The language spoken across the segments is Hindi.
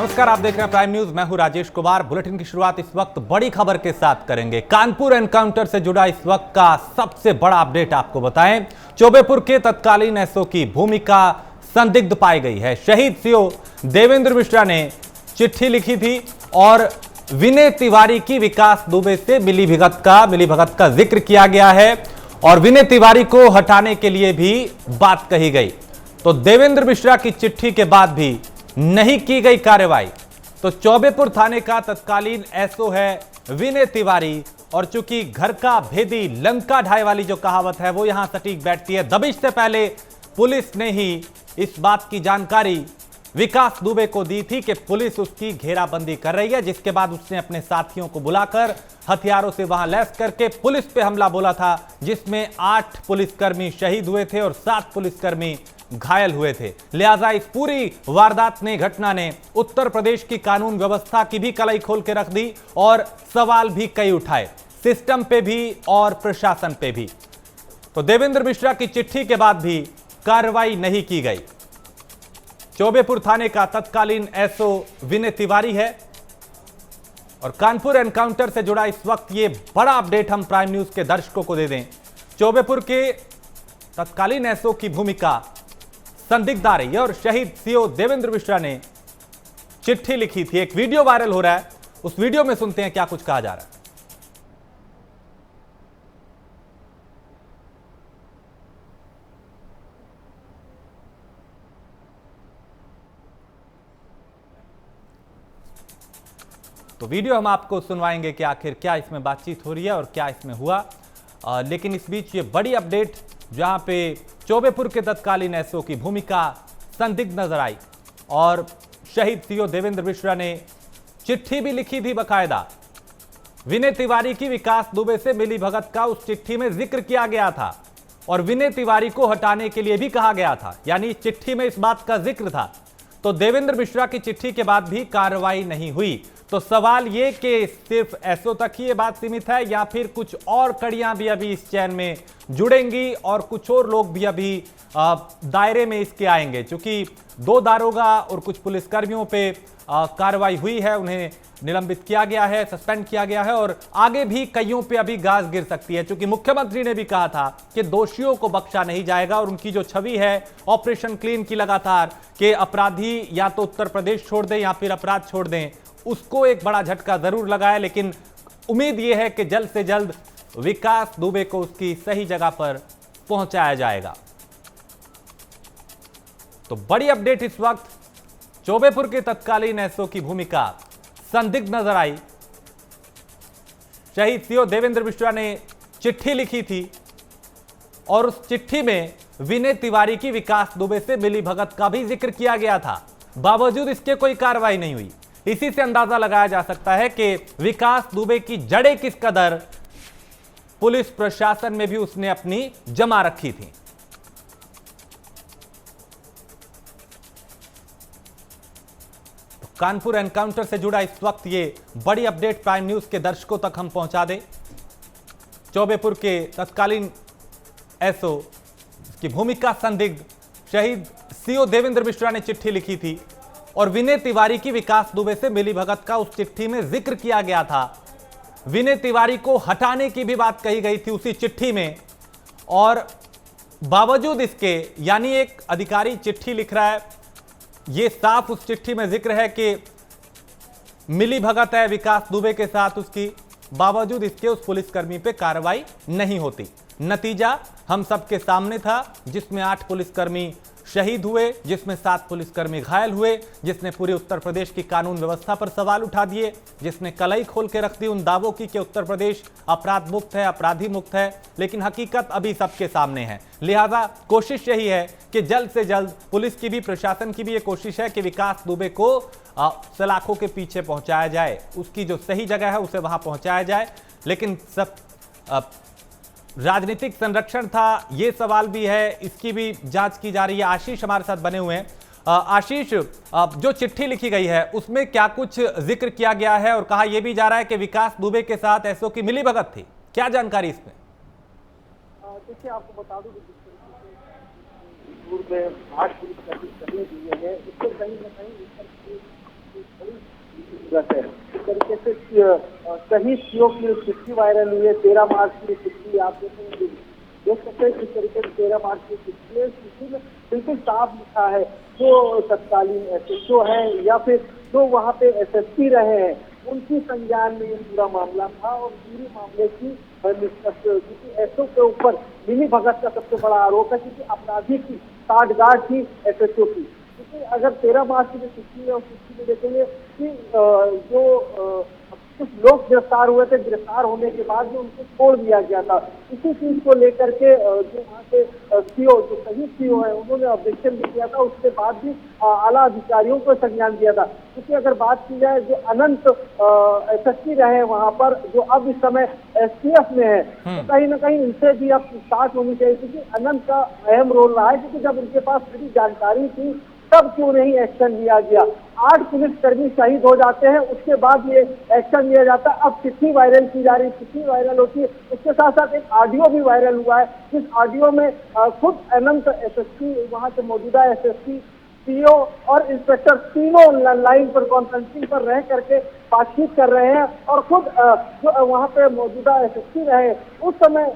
नमस्कार, आप देख रहे हैं प्राइम न्यूज। मैं हूं राजेश कुमार। बुलेटिन की शुरुआत इस वक्त बड़ी खबर के साथ करेंगे। कानपुर एनकाउंटर से जुड़ा इस वक्त का सबसे बड़ा अपडेट आपको बताएं। चौबेपुर के तत्कालीन एसओ की भूमिका संदिग्ध पाई गई है। शहीद सीओ देवेंद्र मिश्रा ने चिट्ठी लिखी थी और विनय तिवारी की विकास दुबे से मिलीभगत का जिक्र किया गया है और विनय तिवारी को हटाने के लिए भी बात कही गई। तो देवेंद्र मिश्रा की चिट्ठी के बाद भी नहीं की गई कार्रवाई। तो चौबेपुर थाने का तत्कालीन एसओ है विनय तिवारी और चूंकि घर का भेदी लंका ढाई वाली जो कहावत है वो यहां सटीक बैठती है। दबिश से पहले पुलिस ने ही इस बात की जानकारी विकास दुबे को दी थी कि पुलिस उसकी घेराबंदी कर रही है, जिसके बाद उसने अपने साथियों को बुलाकर हथियारों से वहां लैस करके पुलिस पे हमला बोला था, जिसमें 8 पुलिसकर्मी शहीद हुए थे और 7 पुलिसकर्मी घायल हुए थे। लिहाजा इस पूरी वारदात ने, घटना ने उत्तर प्रदेश की कानून व्यवस्था की भी कलाई खोल के रख दी और सवाल भी कई उठाए, सिस्टम पे भी और प्रशासन पे भी। तो देवेंद्र मिश्रा की चिट्ठी के बाद भी कार्रवाई नहीं की गई। चौबेपुर थाने का तत्कालीन एसओ विनय तिवारी है और कानपुर एनकाउंटर से जुड़ा इस वक्त ये बड़ा अपडेट हम प्राइम न्यूज के दर्शकों को दे दें। चौबेपुर के तत्कालीन एसओ की भूमिका संदिग्ध आ रही है और शहीद सीओ देवेंद्र मिश्रा ने चिट्ठी लिखी थी। एक वीडियो वायरल हो रहा है, उस वीडियो में सुनते हैं क्या कुछ कहा जा रहा है। तो वीडियो हम आपको सुनवाएंगे कि आखिर क्या इसमें बातचीत हो रही है और क्या इसमें हुआ। लेकिन इस बीच ये बड़ी अपडेट जहां पे चौबेपुर के तत्कालीन एसओ की भूमिका संदिग्ध नजर आई और शहीद सीओ देवेंद्र मिश्रा ने चिट्ठी भी लिखी थी बकायदा। विनय तिवारी की विकास दुबे से मिलीभगत का उस चिट्ठी में जिक्र किया गया था और विनय तिवारी को हटाने के लिए भी कहा गया था, यानी चिट्ठी में इस बात का जिक्र था। तो देवेंद्र मिश्रा की चिट्ठी के बाद भी कार्रवाई नहीं हुई। तो सवाल ये कि सिर्फ एसओ तक ही ये बात सीमित है या फिर कुछ और कड़ियां भी अभी इस चैन में जुड़ेंगी और कुछ और लोग भी अभी दायरे में इसके आएंगे। क्योंकि 2 दारोगा और कुछ पुलिसकर्मियों पे कार्रवाई हुई है, उन्हें निलंबित किया गया है, सस्पेंड किया गया है और आगे भी कईयों पे अभी गाज गिर सकती है। क्योंकि मुख्यमंत्री ने भी कहा था कि दोषियों को बख्शा नहीं जाएगा और उनकी जो छवि है ऑपरेशन क्लीन की लगातार कि अपराधी या तो उत्तर प्रदेश छोड़ दें या फिर अपराध छोड़ दें, उसको एक बड़ा झटका जरूर लगा है। लेकिन उम्मीद यह है कि जल्द से जल्द विकास दुबे को उसकी सही जगह पर पहुंचाया जाएगा। तो बड़ी अपडेट इस वक्त चौबेपुर के तत्कालीन एसओ की भूमिका संदिग्ध नजर आई। शहीद सीओ देवेंद्र मिश्रा ने चिट्ठी लिखी थी और उस चिट्ठी में विनय तिवारी की विकास दुबे से मिलीभगत का भी जिक्र किया गया था, बावजूद इसके कोई कार्रवाई नहीं हुई। इसी से अंदाजा लगाया जा सकता है कि विकास दुबे की जड़ें किस कदर पुलिस प्रशासन में भी उसने अपनी जमा रखी थी। तो कानपुर एनकाउंटर से जुड़ा इस वक्त ये बड़ी अपडेट प्राइम न्यूज के दर्शकों तक हम पहुंचा दें। चौबेपुर के तत्कालीन एसओ की भूमिका संदिग्ध, शहीद सीओ देवेंद्र मिश्रा ने चिट्ठी लिखी थी और विनय तिवारी की विकास दुबे से मिलीभगत का उस चिट्ठी में जिक्र किया गया था। विनय तिवारी को हटाने की भी बात कही गई थी उसी चिट्ठी में और बावजूद इसके, यानी एक अधिकारी चिट्ठी लिख रहा है, यह साफ उस चिट्ठी में जिक्र है कि मिलीभगत है विकास दुबे के साथ उसकी, बावजूद इसके उस पुलिसकर्मी पे कार्रवाई नहीं होती। नतीजा हम सबके सामने था, जिसमें 8 पुलिसकर्मी शहीद हुए, जिसमें 7 पुलिसकर्मी घायल हुए, जिसने पूरे उत्तर प्रदेश की कानून व्यवस्था पर सवाल उठा दिए, जिसने कलई खोल के रख दी उन दावों की कि उत्तर प्रदेश अपराध मुक्त है, अपराधी मुक्त है। लेकिन हकीकत अभी सबके सामने है। लिहाजा कोशिश यही है कि जल्द से जल्द पुलिस की भी, प्रशासन की भी ये कोशिश है कि विकास दुबे को सलाखों के पीछे पहुंचाया जाए, उसकी जो सही जगह है उसे वहां पहुंचाया जाए। लेकिन सब राजनीतिक संरक्षण था, यह सवाल भी है, इसकी भी जांच की जा रही है। आशीष हमारे साथ बने हुए हैं। आशीष, जो चिट्ठी लिखी गई है उसमें क्या कुछ जिक्र किया गया है और कहा यह भी जा रहा है कि विकास दुबे के साथ एसओ की मिलीभगत थी, क्या जानकारी इसमें? देखिए, आपको बता दूं कि जिस तरीके से पूर्व में 8 पुलिसकर्मी दिए हैं, इससे कहीं न कहीं खूबसूरत है। इस तरीके से शहीद सीओ की चिट्ठी वायरल हुई है। 13 मार्च की चिट्ठी आप देख सकते हैं। किस तरीके से 13 मार्च की चिट्ठी है, चिट्ठी में बिल्कुल साफ लिखा है जो तत्कालीन एसएचओ है या फिर जो वहाँ पे एसएसपी रहे हैं उनकी संज्ञान में ये पूरा मामला था। और पूरे मामले की निष्पक्ष, क्योंकि एसओ के ऊपर मिली भगत का सबसे बड़ा आरोप है, क्योंकि अपराधी की साठगांठ थी एसएचओ की। क्योंकि अगर 13 मार्च की जो चिट्ठी है उस चिट्ठी में देखेंगे कि जो कुछ लोग गिरफ्तार हुए थे, गिरफ्तार होने के बाद में उनको छोड़ दिया गया था। इसी चीज को लेकर के जो वहाँ के सीओ, जो शहीद सीओ है, उन्होंने ऑब्जेक्शन भी किया था। उसके बाद भी आला अधिकारियों को संज्ञान दिया था। क्योंकि अगर बात की जाए जो अनंत एसएसपी रहे वहाँ पर, जो अब इस समय एसटीएफ में है, तो कहीं ना कहीं इनसे भी अब पूछताछ होनी चाहिए, क्योंकि अनंत का अहम रोल रहा है। क्योंकि जब उनके पास पूरी जानकारी थी तब क्यों नहीं एक्शन लिया गया। 8 पुलिसकर्मी शहीद हो जाते हैं, उसके बाद ये एक्शन लिया जाता है। अब चिट्ठी वायरल की जा रही, चिट्ठी वायरल होती है, उसके साथ साथ एक ऑडियो भी वायरल हुआ है। जिस ऑडियो में खुद अनंत एसएसपी, वहाँ के मौजूदा एसएसपी, सीओ और इंस्पेक्टर तीनों लाइन पर कॉन्फ्रेंसिंग पर रह करके बातचीत कर रहे हैं। और खुद जो वहाँ पे मौजूदा एसएसपी रहे उस समय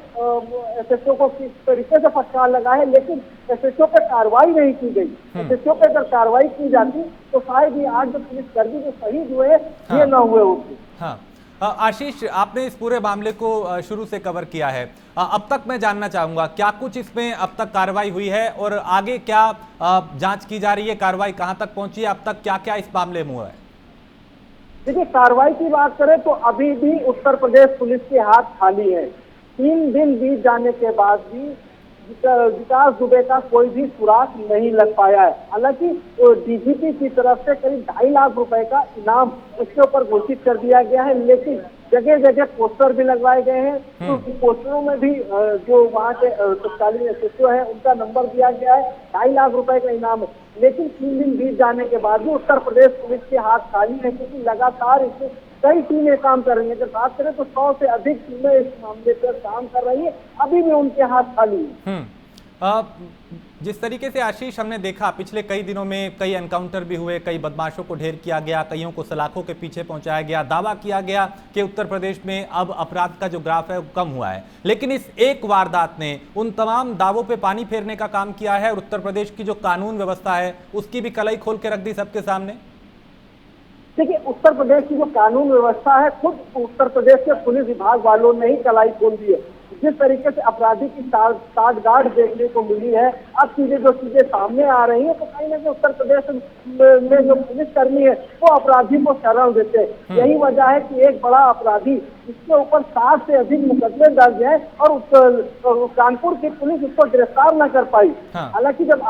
एसएचओ को किस तरीके से फटकार लगा है, लेकिन एसएचओ पे कार्रवाई नहीं की गई। एसएचओ पे अगर कार्रवाई की जाती तो शायद ये 8 जो पुलिसकर्मी जो शहीद हुए ये न हुए होते। हाँ आशीष, आपने इस पूरे मामले को शुरू से कवर किया है। अब तक मैं जानना चाहूंगा क्या कुछ इसमें अब तक कार्रवाई हुई है और आगे क्या जांच की जा रही है, कार्रवाई कहां तक पहुंची है, अब तक क्या क्या इस मामले में हुआ है? देखिए, कार्रवाई की बात करें तो अभी भी उत्तर प्रदेश पुलिस के हाथ खाली है। 3 दिन बीत जाने के बाद भी विकास दुबे का कोई भी सुराग नहीं लग पाया है। हालांकि डीजीपी की तरफ से करीब 2.5 लाख रुपए का इनाम उसके ऊपर घोषित कर दिया गया है, लेकिन जगह जगह पोस्टर भी लगवाए गए हैं। तो पोस्टरों में भी जो वहाँ के तत्कालीन एसएचओ है उनका नंबर दिया गया है। 2.5 लाख रुपए का इनाम है, लेकिन 3 दिन बीत जाने के बाद भी उत्तर प्रदेश पुलिस के हाथ खाली है, क्योंकि लगातार इसमें कई टीमें काम कर रही हैं। अगर बात करें तो 100 से अधिक टीमें इस मामले पर काम कर रही है, अभी भी उनके हाथ खाली है। जिस तरीके से आशीष हमने देखा पिछले कई दिनों में कई एनकाउंटर भी हुए, कई बदमाशों को ढेर किया गया, कईयों को सलाखों के पीछे पहुंचाया गया, दावा किया गया कि उत्तर प्रदेश में अब अपराध का जो ग्राफ है वो कम हुआ है, लेकिन इस एक वारदात ने उन तमाम दावों पे पानी फेरने का काम किया है और उत्तर प्रदेश की जो कानून व्यवस्था है उसकी भी कलई खोल के रख दी सबके सामने। देखिए, उत्तर प्रदेश की जो कानून व्यवस्था है खुद उत्तर प्रदेश के पुलिस विभाग वालों ने ही कलाई खोल दी है। जिस तरीके से अपराधी की साठगांठ देखने को मिली है, अब चीजें सामने आ रही है, तो कहीं ना कहीं उत्तर प्रदेश में जो पुलिसकर्मी है वो अपराधी को शरण देते हैं। यही वजह है कि एक बड़ा अपराधी इसके ऊपर 60 से अधिक मुकदमे दर्ज है और कानपुर की पुलिस उसको गिरफ्तार न कर पाई। हालांकि जब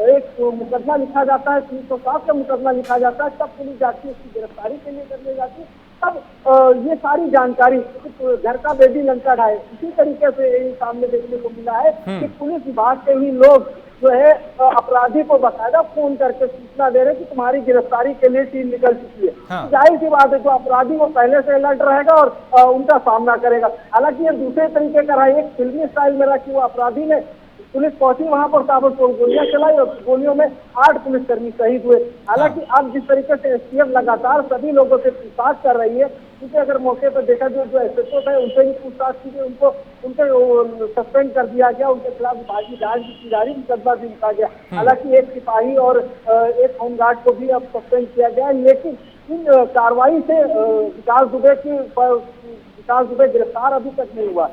एक मुकदमा लिखा जाता है, 307 का मुकदमा लिखा जाता है, तब पुलिस जाती है उसकी गिरफ्तारी के लिए करने जाती है। तब ये सारी जानकारी घर का बेबी लंका ढाए, इसी तरीके से सामने देखने को मिला है कि पुलिस विभाग के ही लोग जो है अपराधी को बकायदा फोन करके सूचना दे रहे कि तुम्हारी गिरफ्तारी के लिए टीम निकल चुकी है। जाहिर सी बात है, जो अपराधी वो पहले से अलर्ट रहेगा और उनका सामना करेगा। हालांकि ये दूसरे तरीके का रहा, एक फिल्मी स्टाइल में रहा कि वो अपराधी ने, पुलिस पहुंची वहां पर ताबड़तोड़ गोलियां चलाई और गोलियों में 8 पुलिसकर्मी शहीद हुए। हालांकि अब जिस तरीके से एसटीएफ लगातार सभी लोगों से पूछताछ कर रही है, क्योंकि अगर मौके पर देखा जो एसएचओ है उनसे भी पूछताछ की गई, उनको सस्पेंड कर दिया गया, उनके खिलाफ विभागीय जांच भी की जा रही, मुकदमा भी लिखा गया। हालांकि एक सिपाही और एक होमगार्ड को भी अब सस्पेंड किया गया, लेकिन इन कार्रवाई से विकास दुबे गिरफ्तार अभी तक नहीं हुआ।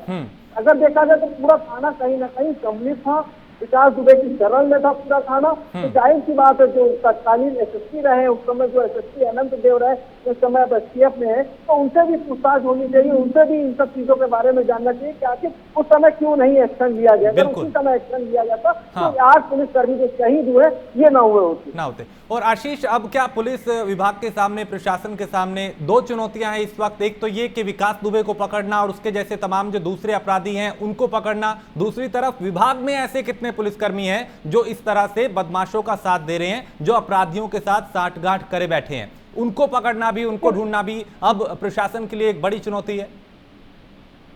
अगर देखा जाए तो पूरा थाना कहीं ना कहीं सम्मिलित था, विकास दुबे की शरण में था पूरा थाना। तो जाहिर सी बात है, जो तत्कालीन एसएसपी रहे उस समय, जो एसएसपी अनंत देव रहे उस समय अब एसटीएफ में है, तो उनसे भी पूछताछ होनी चाहिए, उनसे भी इन सब चीजों के बारे में जानना चाहिए कि आखिर उस समय क्यों नहीं एक्शन लिया गया। अगर उसी समय एक्शन लिया जाता तो 8 पुलिसकर्मी जो शहीद हुए ये ना होते। और आशीष, अब क्या पुलिस विभाग के सामने, प्रशासन के सामने 2 चुनौतियां हैं इस वक्त। एक तो ये कि विकास दुबे को पकड़ना और उसके जैसे तमाम जो दूसरे अपराधी हैं उनको पकड़ना, दूसरी तरफ विभाग में ऐसे कितने पुलिसकर्मी हैं जो इस तरह से बदमाशों का साथ दे रहे हैं, जो अपराधियों के साथ साठगांठ करे बैठे हैं, उनको पकड़ना भी, उनको ढूंढना भी अब प्रशासन के लिए एक बड़ी चुनौती है।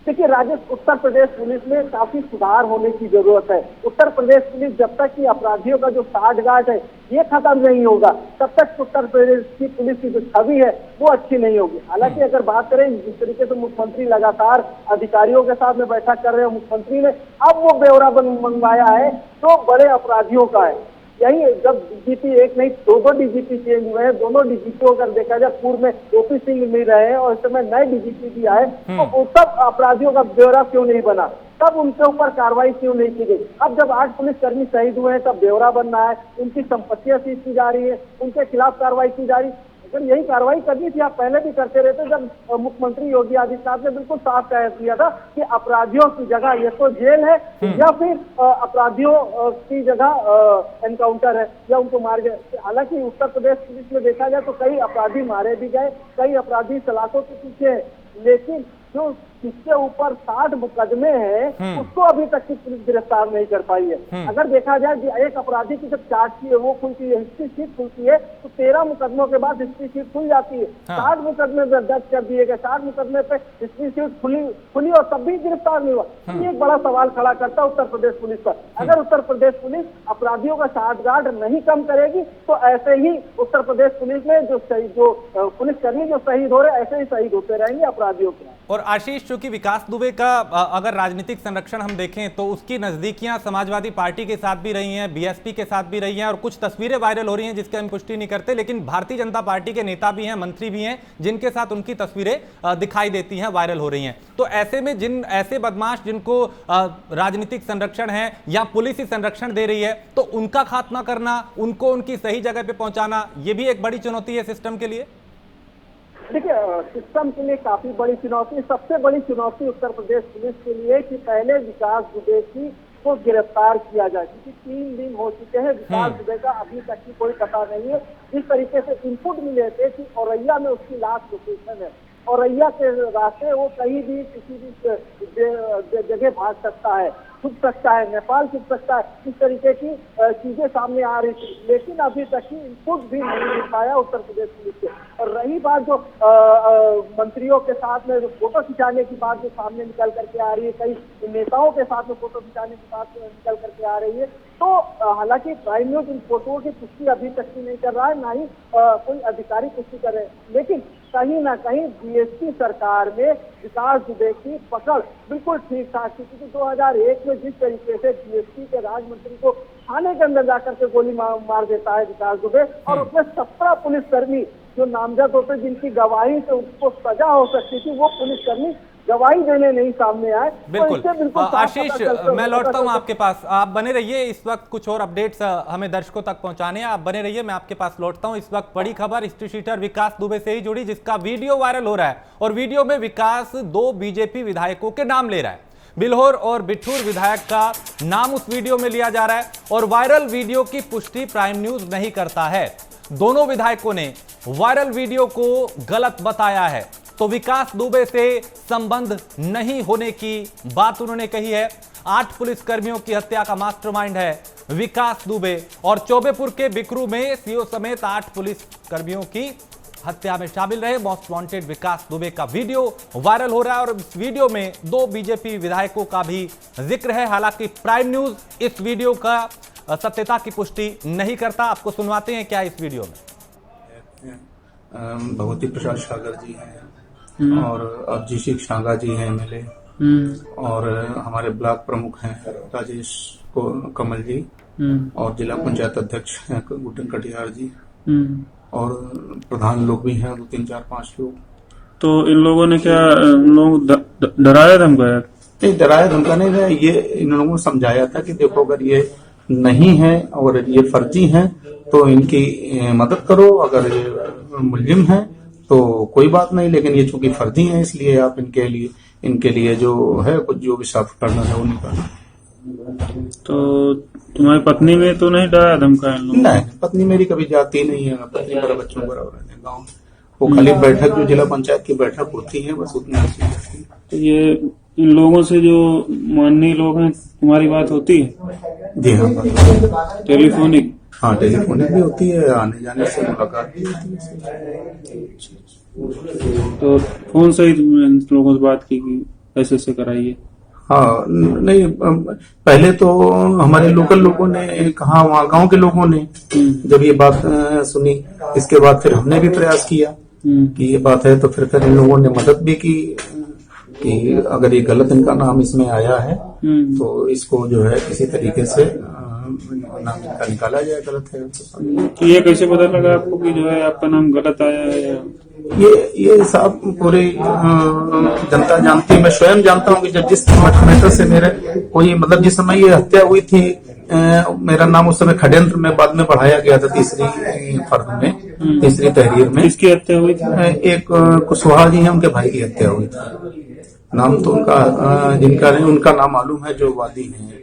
देखिए राजेश, उत्तर प्रदेश पुलिस में काफी सुधार होने की जरूरत है। उत्तर प्रदेश पुलिस जब तक कि अपराधियों का जो साठगांठ है ये खत्म नहीं होगा, तब तक उत्तर प्रदेश की पुलिस की जो छवि है वो अच्छी नहीं होगी। हालांकि अगर बात करें जिस तरीके से मुख्यमंत्री लगातार अधिकारियों के साथ में बैठक कर रहे हैं, मुख्यमंत्री ने अब वो ब्यौरा मंगवाया है जो बड़े अपराधियों का है। यही जब डीजीपी एक नहीं दो डीजीपी चेंज हुए हैं, दोनों डीजीपी को अगर देखा जाए पूर्व में ओपी सिंह मिल रहे हैं और इस समय नए डीजीपी भी आए, तो तब अपराधियों का ब्यौरा क्यों नहीं बना, तब उनके ऊपर कार्रवाई क्यों नहीं की गई। अब जब 8 पुलिसकर्मी शहीद हुए हैं तब ब्यौरा बन रहा है, उनकी संपत्तियां सीज की जा रही है, उनके खिलाफ कार्रवाई की जा रही है। अगर यही कार्रवाई करनी थी आप पहले भी करते रहते, जब मुख्यमंत्री योगी आदित्यनाथ ने बिल्कुल साफ कह दिया था कि अपराधियों की जगह ये तो जेल है या फिर अपराधियों की जगह एनकाउंटर है या उनको मार गए। हालांकि उत्तर प्रदेश पुलिस में देखा जाए तो कई अपराधी मारे भी गए, कई अपराधी सलाखों के पीछे है, लेकिन जो जिसके ऊपर 60 मुकदमे हैं उसको अभी तक की पुलिस गिरफ्तार नहीं कर पाई है। अगर देखा जाए कि एक अपराधी की जब चार्जशीट वो खुलती है, हिस्ट्री शीट खुलती है, तो 13 मुकदमों के बाद हिस्ट्री शीट खुल जाती है। 60 मुकदमे दर्ज कर दिए गए, 60 मुकदमे पे हिस्ट्री शीट खुली और तब भी गिरफ्तार नहीं हुआ। ये एक बड़ा सवाल खड़ा करता है उत्तर प्रदेश पुलिस पर। अगर उत्तर प्रदेश पुलिस अपराधियों का साठगांठ नहीं कम करेगी तो ऐसे ही उत्तर प्रदेश पुलिस में जो पुलिसकर्मी जो शहीद हो रहे ऐसे ही शहीद होते रहेंगे अपराधियों के। और आशीष, चूंकि विकास दुबे का अगर राजनीतिक संरक्षण हम देखें तो उसकी नजदीकियां समाजवादी पार्टी के साथ भी रही हैं, बीएसपी के साथ भी रही हैं और कुछ तस्वीरें वायरल हो रही हैं जिसकी हम पुष्टि नहीं करते, लेकिन भारतीय जनता पार्टी के नेता भी हैं, मंत्री भी हैं जिनके साथ उनकी तस्वीरें दिखाई देती हैं, वायरल हो रही हैं। तो ऐसे में जिन ऐसे बदमाश जिनको राजनीतिक संरक्षण है या पुलिस ही संरक्षण दे रही है, तो उनका खात्मा करना, उनको उनकी सही जगह पे पहुंचाना, ये भी एक बड़ी चुनौती है सिस्टम के लिए। देखिए सिस्टम के लिए काफी बड़ी चुनौती, सबसे बड़ी चुनौती उत्तर प्रदेश पुलिस के लिए कि पहले विकास दुबे को गिरफ्तार किया जाए, क्योंकि 3 दिन हो चुके हैं विकास दुबे का अभी तक की कोई पता नहीं है। जिस तरीके से इनपुट मिले थे कि औरैया में उसकी लास्ट लोकेशन है, औरैया के रास्ते वो कहीं भी किसी भी जगह भाग सकता है, छुप सकता है, नेपाल छुप सकता है, इस तरीके की चीजें सामने आ रही थी, लेकिन अभी तक की इनपुट भी नहीं मिल पाया उत्तर प्रदेश पुलिस के। और रही बात जो मंत्रियों के साथ में जो फोटो खिंचाने की बात जो सामने निकल करके आ रही है, कई नेताओं के साथ में फोटो खिंचाने की बात निकल करके आ रही है, तो हालांकि प्राइम न्यूज इन फोटोओं की पुष्टि अभी तक की नहीं कर रहा है, ना ही कोई अधिकारी पुष्टि कर रहे हैं, लेकिन कहीं ना कहीं बीएसपी सरकार में विकास दुबे की पकड़ बिल्कुल ठीक ठाक थी, क्योंकि 2001 में जिस तरीके से बीएसपी के राज्य मंत्री को थाने के अंदर जाकर के गोली मार देता है विकास दुबे, और उसमें 17 पुलिसकर्मी जो नामजद होते जिनकी गवाही से उसको सजा हो सकती थी, वो पुलिसकर्मी गवाही देने नहीं सामने आए। बिल्कुल आशीष, मैं लौटता हूं आपके पास, आप बने रहिए, इस वक्त कुछ और अपडेट्स हमें दर्शकों तक पहुंचाने हैं, आप बने रहिए, मैं आपके पास लौटता हूं। इस वक्त बड़ी खबर हिस्ट्री शीटर विकास दुबे से ही जुड़ी, जिसका वीडियो वायरल हो रहा है और वीडियो में विकास 2 बीजेपी विधायकों के नाम ले रहा है। बिल्होर और बिठूर विधायक का नाम उस वीडियो में लिया जा रहा है और वायरल वीडियो की पुष्टि प्राइम न्यूज नहीं करता है। दोनों विधायकों ने वायरल वीडियो को गलत बताया है, तो विकास दुबे से संबंध नहीं होने की बात उन्होंने कही है। 8 पुलिसकर्मियों की हत्या का मास्टरमाइंड है विकास दुबे और चौबेपुर के बिकरू में सीओ समेत 8 पुलिसकर्मियों की हत्या में शामिल रहे मोस्ट वांटेड विकास दुबे का वीडियो वायरल हो रहा है और इस वीडियो में 2 बीजेपी विधायकों का भी जिक्र है। हालांकि प्राइम न्यूज इस वीडियो का सत्यता की पुष्टि नहीं करता। आपको सुनवाते हैं क्या इस वीडियो में। भगवती प्रसाद सागर जी हैं और अभिजीत शांगा जी हैं एमएलए, और हमारे ब्लॉक प्रमुख हैं राजेश कमल जी, और जिला पंचायत अध्यक्ष हैं गुड्डन कटियार जी, और प्रधान लोग भी हैं 2, 3, 4, 5 लोग। तो इन लोगों ने क्या लोग डराया धमकाया? नहीं, डराया धमका नहीं है, ये इन लोगों ने समझाया था कि देखो अगर ये नहीं है और ये फर्जी हैं तो इनकी मदद करो, अगर ये मुलजिम हैं तो कोई बात नहीं, लेकिन ये चूंकि फर्जी हैं इसलिए आप इनके लिए जो है कुछ जो भी साफ करना है वो निकालना। तो तुम्हारी पत्नी में तो नहीं डराया धमकाया? नहीं, पत्नी मेरी कभी जाती नहीं है, पत्नी मेरा बच्चों बराबर है गाँव, वो खाली बैठक जो जिला पंचायत की बैठक होती है बस उतना। तो ये इन लोगों से जो माननीय लोग हैं तुम्हारी बात होती है? जी हाँ, टेलीफोनिक? हाँ, टेलीफोनिक भी होती है, आने जाने से मुलाकात भी होती है। तो फोन से ही तुमने इन लोगों से बात की? ऐसे कराइए। हाँ नहीं, पहले तो हमारे लोकल लोगों ने कहा, वहाँ गांव के लोगों ने जब ये बात सुनी, इसके बाद फिर हमने भी प्रयास किया कि ये बात है, तो फिर इन लोगों ने मदद भी की कि अगर ये गलत इनका नाम इसमें आया है तो इसको जो है किसी तरीके से नाम इनका निकाला जाए, गलत है। तो ये कैसे पता लगा आपको कि जो है आपका नाम गलत आया है? या ये साहब पूरी जनता जानती है, मैं स्वयं जानता हूँ कि जब जिस मैटर से मेरे कोई मतलब जिस समय ये हत्या हुई थी, मेरा नाम उस समय षड्यंत्र में बाद में बढ़ाया गया था, तीसरी फर्द में, तीसरी तहरीर में। किसकी हत्या हुई थी? एक कुशवाहा जी हैं, उनके भाई की हत्या हुई थी। नाम तो उनका जिनका नहीं, उनका नाम मालूम है जो वादी हैं।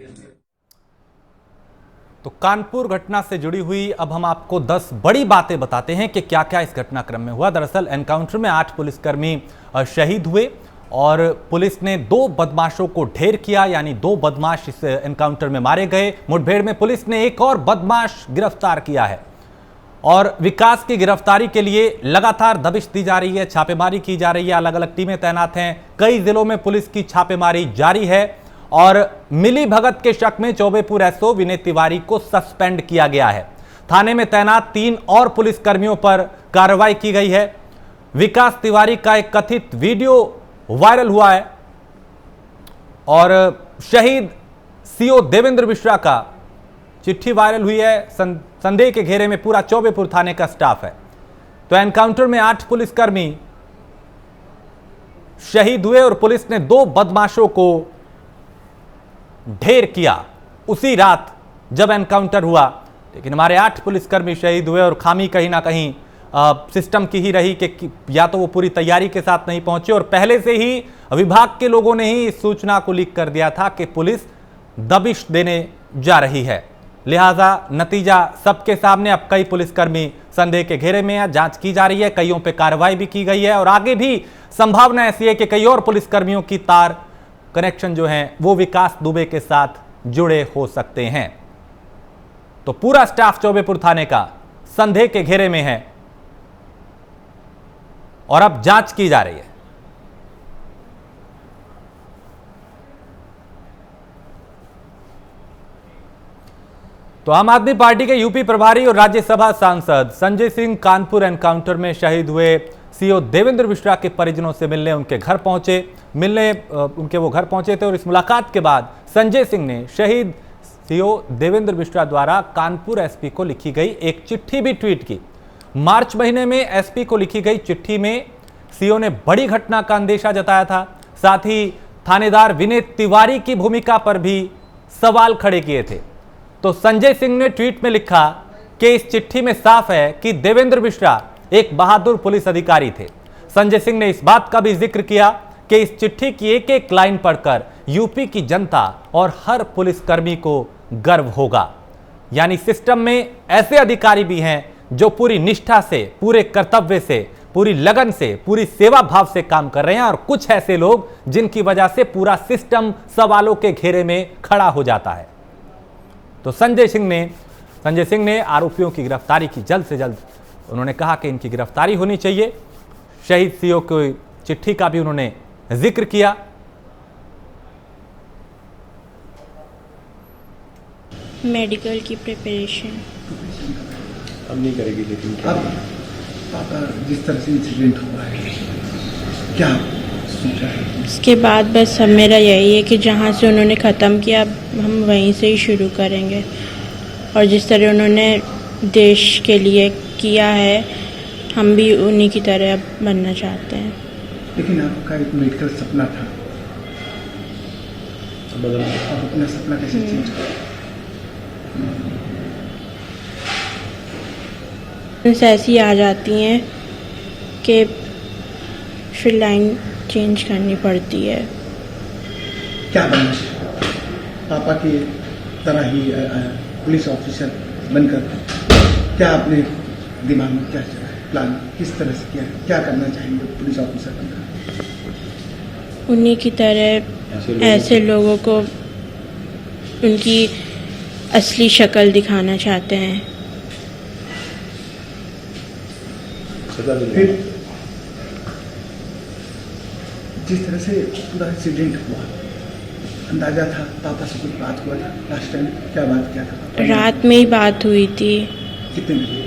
तो कानपुर घटना से जुड़ी हुई अब हम आपको 10 बड़ी बातें बताते हैं कि क्या क्या इस घटनाक्रम में हुआ। दरअसल एनकाउंटर में 8 पुलिसकर्मी शहीद हुए और पुलिस ने 2 बदमाशों को ढेर किया, यानी 2 बदमाश इस एनकाउंटर में मारे गए। मुठभेड़ में पुलिस ने एक और बदमाश गिरफ्तार किया है और विकास की गिरफ्तारी के लिए लगातार दबिश दी जा रही है, छापेमारी की जा रही है, अलग अलग टीमें तैनात हैं। कई जिलों में पुलिस की छापेमारी जारी है और मिली भगत के शक में चौबेपुर एसओ विनय तिवारी को सस्पेंड किया गया है। थाने में तैनात 3 और पुलिसकर्मियों पर कार्रवाई की गई है। विकास तिवारी का एक कथित वीडियो वायरल हुआ है और शहीद सीओ देवेंद्र मिश्रा का चिट्ठी वायरल हुई है। संदेह के घेरे में पूरा चौबेपुर थाने का स्टाफ है। तो एनकाउंटर में 8 पुलिसकर्मी शहीद हुए और पुलिस ने 2 बदमाशों को ढेर किया उसी रात जब एनकाउंटर हुआ। लेकिन हमारे 8 पुलिसकर्मी शहीद हुए और खामी कहीं ना कहीं सिस्टम की ही रही कि या तो वो पूरी तैयारी के साथ नहीं पहुंचे और पहले से ही विभाग के लोगों ने ही इस सूचना को लीक कर दिया था कि पुलिस दबिश देने जा रही है। लिहाजा नतीजा सबके सामने। अब कई पुलिसकर्मी संदेह के घेरे में है, जांच की जा रही है, कईयों पे कार्रवाई भी की गई है और आगे भी संभावना ऐसी है कि कई और पुलिसकर्मियों की तार कनेक्शन जो हैं वो विकास दुबे के साथ जुड़े हो सकते हैं। तो पूरा स्टाफ चौबेपुर थाने का संदेह के घेरे में है और अब जांच की जा रही है। तो आम आदमी पार्टी के यूपी प्रभारी और राज्यसभा सांसद संजय सिंह कानपुर एनकाउंटर में शहीद हुए सीओ देवेंद्र मिश्रा के परिजनों से मिलने उनके घर पहुंचे। उनके वो घर पहुंचे थे और इस मुलाकात के बाद संजय सिंह ने शहीद सीओ देवेंद्र मिश्रा द्वारा कानपुर एसपी को लिखी गई एक चिट्ठी भी ट्वीट की। मार्च महीने में एसपी को लिखी गई चिट्ठी में सीओ ने बड़ी घटना का अंदेशा जताया था। साथ ही थानेदार विनय तिवारी की भूमिका पर भी सवाल खड़े किए थे। तो संजय सिंह ने ट्वीट में लिखा कि इस चिट्ठी में साफ है कि देवेंद्र मिश्रा एक बहादुर पुलिस अधिकारी थे। संजय सिंह ने इस बात का भी जिक्र किया कि इस चिट्ठी की एक एक लाइन पढ़कर यूपी की जनता और हर पुलिसकर्मी को गर्व होगा। यानी सिस्टम में ऐसे अधिकारी भी हैं जो पूरी निष्ठा से, पूरे कर्तव्य से, पूरी लगन से, पूरी सेवा भाव से काम कर रहे हैं और कुछ ऐसे लोग जिनकी वजह से पूरा सिस्टम सवालों के घेरे में खड़ा हो जाता है। तो संजय सिंह ने आरोपियों की गिरफ्तारी की जल्द से जल्द, उन्होंने कहा कि इनकी गिरफ्तारी होनी चाहिए। शहीद सीओ की चिट्ठी का भी उन्होंने जिक्र किया। मेडिकल की प्रिपरेशन अब नहीं करेगी, लेकिन अब जिस तरह से इंसिडेंट हुआ है क्या सोचा है? उसके बाद बस अब मेरा यही है कि जहाँ से उन्होंने ख़त्म किया हम वहीं से ही शुरू करेंगे और जिस तरह उन्होंने देश के लिए किया है हम भी उन्हीं की तरह अब बनना चाहते हैं। लेकिन आपका एक मेडिकल सपना था, आप अपना सपना कैसे चेंज ऐसी आ जाती हैं कि फिर लाइन चेंज करनी पड़ती है। क्या बनना पापा की तरह ही पुलिस ऑफिसर बनकर क्या आपने दिमाग में क्या चला है, प्लान किस तरह से किया है, क्या करना चाहेंगे पुलिस ऑफिसर बनकर? उन्हीं की तरह ऐसे लोगों को उनकी असली शक्ल दिखाना चाहते हैं। फिर जिस तरह से पूरा एक्सीडेंट हुआ, अंदाजा था? पापा से कुछ बात हुआ था लास्ट टाइम? क्या बात किया था पापा ने? रात में ही बात हुई थी, कितने बजे?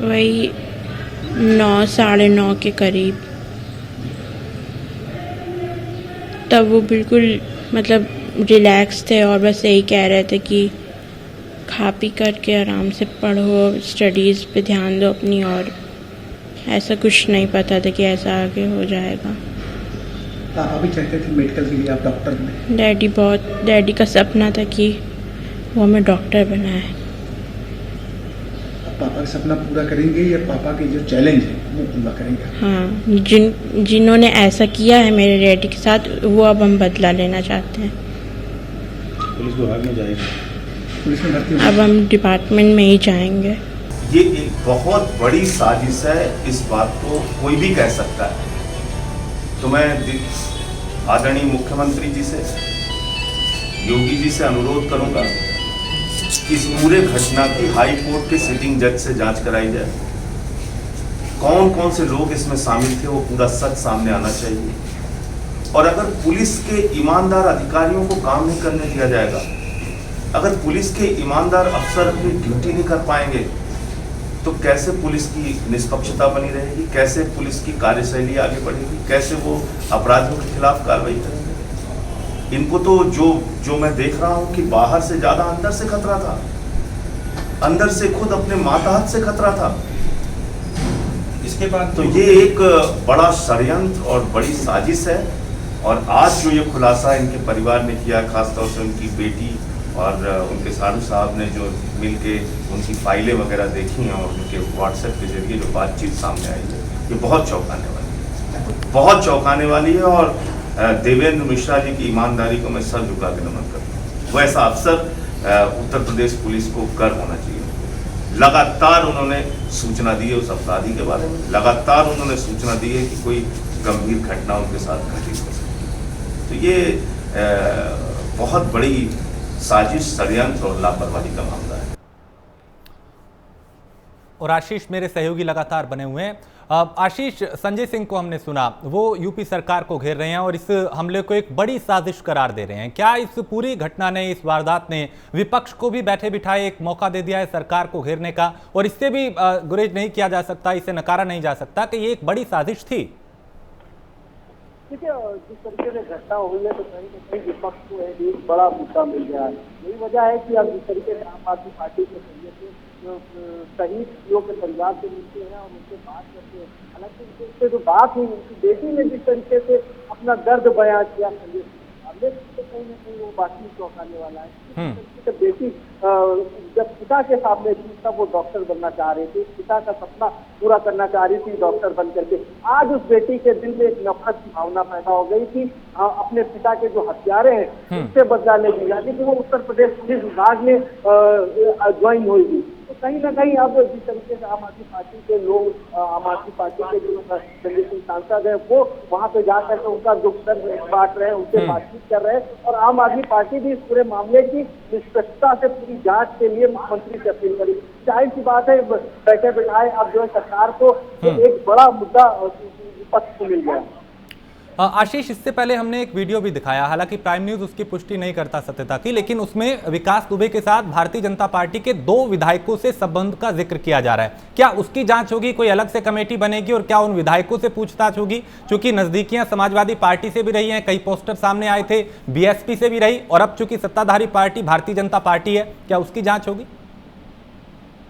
वही 9 साढ़े 9 के करीब। तब वो बिल्कुल मतलब रिलैक्स थे और बस यही कह रहे थे कि खा पी करके आराम से पढ़ो, स्टडीज़ पे ध्यान दो अपनी, और ऐसा कुछ नहीं पता था कि ऐसा आगे हो जाएगा। पापा भी चाहते थे मेडिकल के लिए आप डॉक्टर बने? डैडी का सपना था कि वो हमें डॉक्टर बनाए। अब पापा का सपना पूरा करेंगे या पापा के जो चैलेंज है वो पूरा करेंगे? हाँ, जिन्होंने ऐसा किया है मेरे डैडी के साथ, वो अब हम बदला लेना चाहते हैं। पुलिस विभाग में जाएंगे? पुलिस में भर्ती अब हम डिपार्टमेंट में ही जाएंगे। ये एक बहुत बड़ी साजिश है, इस बात को कोई भी कह सकता है। तो मैं आदरणीय मुख्यमंत्री जी से, योगी जी से अनुरोध करूंगा कि इस पूरे घटना की हाई कोर्ट के सिटिंग जज से जांच कराई जाए। कौन कौन से लोग इसमें शामिल थे वो पूरा सच सामने आना चाहिए। और अगर पुलिस के ईमानदार अधिकारियों को काम नहीं करने दिया जाएगा, अगर पुलिस के ईमानदार अफसर अपनी ड्यूटी नहीं कर पाएंगे, तो कैसे पुलिस की निष्पक्षता बनी रहेगी, कैसे पुलिस की कार्यशैली आगे बढ़ेगी, कैसे वो अपराधियों के खिलाफ कार्रवाई करेंगे। इनको तो जो मैं देख रहा हूं कि बाहर से ज्यादा अंदर से खतरा था, अंदर से खुद अपने मातहत से खतरा था। इसके बाद तो ये एक बड़ा षड्यंत्र और बड़ी साजिश है। और आज जो ये खुलासा इनके परिवार ने किया, खासतौर से उनकी बेटी और उनके साधु साहब ने जो मिलके उनकी फाइलें वगैरह देखी हैं और उनके व्हाट्सएप के जरिए जो बातचीत सामने आई है, ये बहुत चौंकाने वाली है, बहुत चौंकाने वाली है। और देवेंद्र मिश्रा जी की ईमानदारी को मैं सर झुका के नमन करता हूँ। वो ऐसा अफसर उत्तर प्रदेश पुलिस को गर्व होना चाहिए। लगातार उन्होंने सूचना दी है उस अपराधी के बारे में, लगातार उन्होंने सूचना दी है कि कोई गंभीर घटना उनके साथ घटित हो सकती है। तो ये बहुत बड़ी साजिश, षड्यंत्र और लापरवाही का मामला है। और आशीष मेरे सहयोगी लगातार बने हुए हैं। आशीष, संजय सिंह को हमने सुना, वो यूपी सरकार को घेर रहे हैं और इस हमले को एक बड़ी साजिश करार दे रहे हैं। क्या इस पूरी घटना ने, इस वारदात ने विपक्ष को भी बैठे बिठाए एक मौका दे दिया है सरकार को घेरने का, और इससे भी गुरेज नहीं किया जा सकता, इसे नकारा नहीं जा सकता कि ये एक बड़ी साजिश थी? देखिए, जिस तरीके से घटना हुई है तो कहीं ना कहीं विपक्ष को एक बड़ा मुद्दा मिल गया है। यही वजह है कि अब जिस तरीके से आम आदमी पार्टी के जरिए से जो शहीद के परिवार से मिलते हैं और उनसे बात करते हैं, हालांकि उनसे जो बात हुई, उनकी बेटी ने जिस तरीके से अपना दर्द बयां किया संजय सिंह, तो कहीं ना कहीं वो बाकी चौंकाने वाला है। बेटी जब पिता के सामने थी तब वो डॉक्टर बनना चाह रही थी, पिता का सपना पूरा करना चाह रही थी डॉक्टर बन करके। आज उस बेटी के दिल में एक नफरत की भावना पैदा हो गई थी अपने पिता के जो हत्यारे हैं उससे बदला लेगी, यानी कि वो उत्तर प्रदेश पुलिस विभाग में ज्वाइन हुई। तो कहीं ना कहीं अब जिस तरीके से आम आदमी पार्टी के लोग, आम आदमी पार्टी के जो संजय सिंह सांसद है, वो वहां पे जाकर के उनका दुख दर्द बांट रहे हैं, उनसे बातचीत कर रहे हैं। और आम आदमी पार्टी भी इस पूरे मामले की निष्पक्षता से पूरी जांच के लिए मुख्यमंत्री से अपील करी। जाहिर सी बात है, बैठे बिठाए अब जो है सरकार को एक बड़ा मुद्दा विपक्ष को मिल गया। आशीष, इससे पहले हमने एक वीडियो भी दिखाया, हालांकि प्राइम न्यूज उसकी पुष्टि नहीं करता सत्यता की, लेकिन उसमें विकास दुबे के साथ भारतीय जनता पार्टी के 2 विधायकों से संबंध का जिक्र किया जा रहा है। क्या उसकी जांच होगी, कोई अलग से कमेटी बनेगी, और क्या उन विधायकों से पूछताछ होगी? चूंकि नजदीकियां समाजवादी पार्टी से भी रही हैं, कई पोस्टर सामने आए थे, बीएसपी से भी रही, और अब चूंकि सत्ताधारी पार्टी भारतीय जनता पार्टी है, क्या उसकी जांच होगी?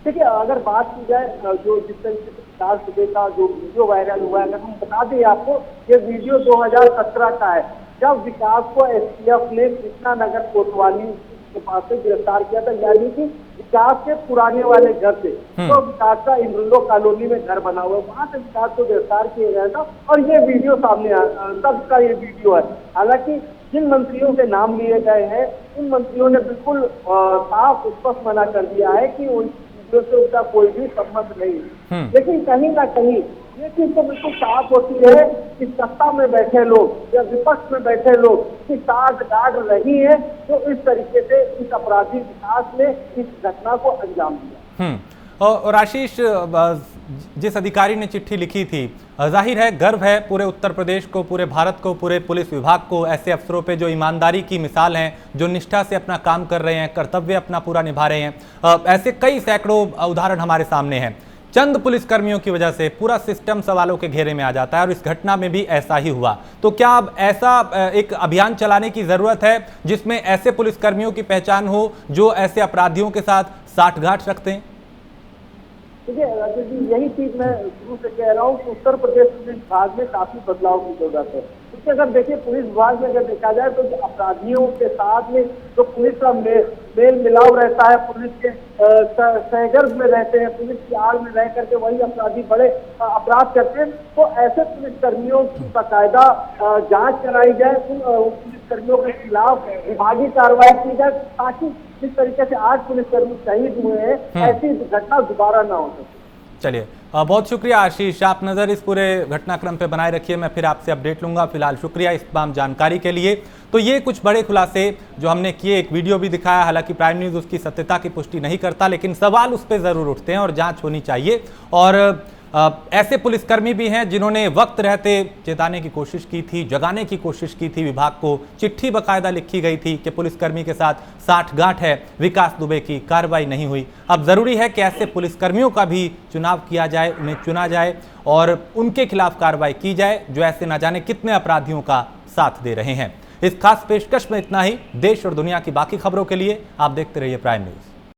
देखिए, अगर बात की जाए जो जिस तरीके से विकास दुबे का जो वीडियो वायरल हुआ है, अगर हम बता दें आपको, ये वीडियो 2017 का है, जब विकास को एसटीएफ ने कृष्णा नगर कोतवाली के पास से गिरफ्तार किया था, यानी कि विकास के पुराने वाले घर से। तो विकास का इंद्रलो कॉलोनी में घर बना हुआ है, वहां से विकास को गिरफ्तार किया गया था और ये वीडियो सामने आया, तब का ये वीडियो है। हालांकि जिन मंत्रियों के नाम लिए गए हैं, उन मंत्रियों ने बिल्कुल साफ स्पष्ट मना कर दिया है कि से उसका कोई भी संबंध नहीं। लेकिन कहीं ना कहीं ये चीज तो बिल्कुल साफ होती है कि सत्ता में बैठे लोग या विपक्ष में बैठे लोग की साठगांठ रही है, तो इस तरीके से इस अपराधी विकास ने इस घटना को अंजाम दिया। और आशीष, जिस अधिकारी ने चिट्ठी लिखी थी, जाहिर है गर्व है पूरे उत्तर प्रदेश को, पूरे भारत को, पूरे पुलिस विभाग को, ऐसे अफसरों पे जो ईमानदारी की मिसाल हैं, जो निष्ठा से अपना काम कर रहे हैं, कर्तव्य अपना पूरा निभा रहे हैं। ऐसे कई सैकड़ों उदाहरण हमारे सामने हैं। चंद पुलिसकर्मियों की वजह से पूरा सिस्टम सवालों के घेरे में आ जाता है और इस घटना में भी ऐसा ही हुआ। तो क्या अब ऐसा एक अभियान चलाने की जरूरत है जिसमें ऐसे पुलिसकर्मियों की पहचान हो जो ऐसे अपराधियों के साथ साठगांठ रखते हैं? देखिए राजेश जी, यही चीज मैं शुरू से कह रहा हूँ कि उत्तर प्रदेश पुलिस विभाग में काफी बदलाव की जरूरत है। क्योंकि अगर देखिए पुलिस विभाग में अगर देखा जाए तो जो अपराधियों के साथ में जो पुलिस का मेल मिलाव रहता है, पुलिस के सहगर्भ में रहते हैं, पुलिस की आड़ में रह करके वही अपराधी बड़े अपराध करते हैं, तो ऐसे पुलिसकर्मियों की बाकायदा जांच कराई जाए, पुलिसकर्मियों के खिलाफ विभागीय कार्रवाई की जाए, ताकि जिस तरीके से आज पुलिसकर्मी शहीद हुए हैं ऐसी घटना दोबारा ना हो सके। चलिए, बहुत शुक्रिया आशीष, आप नज़र इस पूरे घटनाक्रम पे बनाए रखिए, मैं फिर आपसे अपडेट लूंगा। फिलहाल शुक्रिया इस तमाम जानकारी के लिए। तो ये कुछ बड़े खुलासे जो हमने किए, एक वीडियो भी दिखाया, हालांकि प्राइम न्यूज़ उसकी सत्यता की पुष्टि नहीं करता, लेकिन सवाल उस पर ज़रूर उठते हैं और जांच होनी चाहिए। और ऐसे पुलिसकर्मी भी हैं जिन्होंने वक्त रहते चेताने की कोशिश की थी, जगाने की कोशिश की थी विभाग को, चिट्ठी बाकायदा लिखी गई थी कि पुलिसकर्मी के साथ साठगांठ है, विकास दुबे की कार्रवाई नहीं हुई। अब जरूरी है कि ऐसे पुलिसकर्मियों का भी चुनाव किया जाए, उन्हें चुना जाए और उनके खिलाफ कार्रवाई की जाए जो ऐसे न जाने कितने अपराधियों का साथ दे रहे हैं। इस खास पेशकश में इतना ही। देश और दुनिया की बाकी खबरों के लिए आप देखते रहिए प्राइम न्यूज़।